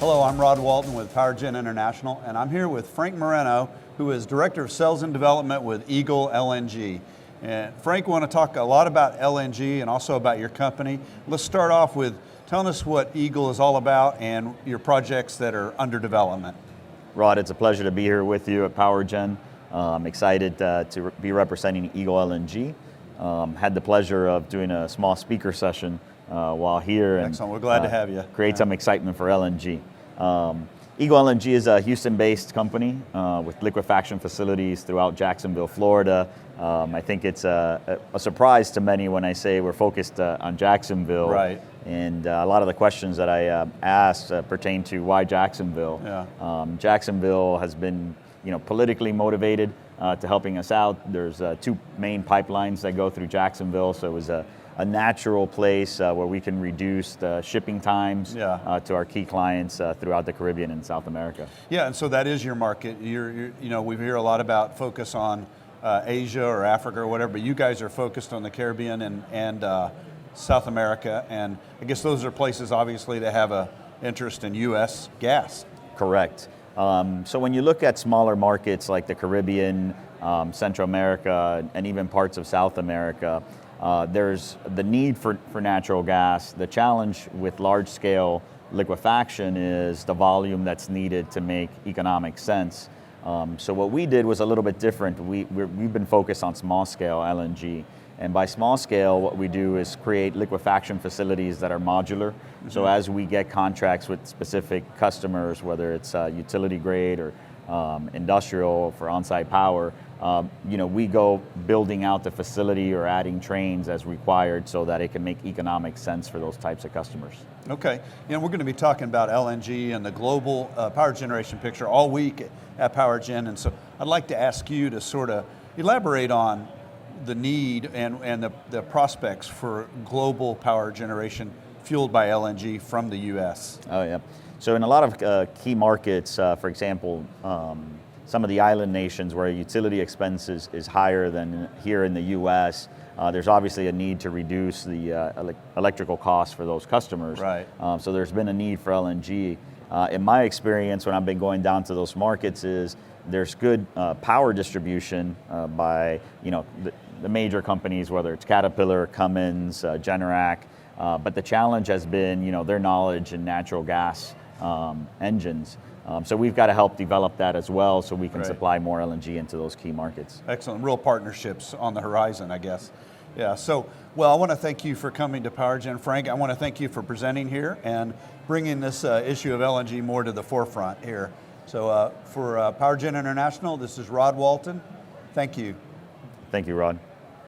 Hello, I'm Rod Walton with PowerGen International, and I'm here with Frank Moreno, who is Director of Sales and Development with Eagle LNG. And Frank, we want to talk a lot about LNG and also about your company. Let's start off with telling us what Eagle is all about and your projects that are under development. Rod, it's a pleasure to be here with you at PowerGen. I'm excited to be representing Eagle LNG. Had the pleasure of doing a small speaker session while here. Excellent, we're glad to have you. Create some excitement for LNG. Eagle LNG is a Houston-based company with liquefaction facilities throughout Jacksonville, Florida. I think it's a surprise to many when I say we're focused on Jacksonville. Right. And a lot of the questions that I asked pertain to why Jacksonville. Yeah. Jacksonville has been, politically motivated to helping us out. There's two main pipelines that go through Jacksonville, so it was a natural place where we can reduce the shipping times to our key clients throughout the Caribbean and South America. Yeah, and so that is your market. We hear a lot about focus on Asia or Africa or whatever, but you guys are focused on the Caribbean and South America, and I guess those are places obviously that have an interest in U.S. gas. Correct. So when you look at smaller markets like the Caribbean, Central America, and even parts of South America, there's the need for natural gas. The challenge with large-scale liquefaction is the volume that's needed to make economic sense. So what we did was a little bit different. We've been focused on small-scale LNG. And by small scale, what we do is create liquefaction facilities that are modular. Mm-hmm. So as we get contracts with specific customers, whether it's utility grade or industrial for on-site power, we go building out the facility or adding trains as required so that it can make economic sense for those types of customers. Okay, we're going to be talking about LNG and the global power generation picture all week at PowerGen, and so I'd like to ask you to sort of elaborate on the need and the prospects for global power generation fueled by LNG from the U.S. Oh yeah, so in a lot of key markets, for example, some of the island nations where utility expenses is higher than here in the U.S., there's obviously a need to reduce the electrical costs for those customers. Right. So there's been a need for LNG. In my experience, when I've been going down to those markets, is there's good power distribution by the major companies, whether it's Caterpillar, Cummins, Generac, but the challenge has been their knowledge in natural gas engines. So we've got to help develop that as well so we can supply more LNG into those key markets. Excellent, real partnerships on the horizon, I guess. Yeah, so, well, I want to thank you for coming to PowerGen. Frank, I want to thank you for presenting here and bringing this issue of LNG more to the forefront here. So for PowerGen International, this is Rod Walton. Thank you. Thank you, Rod.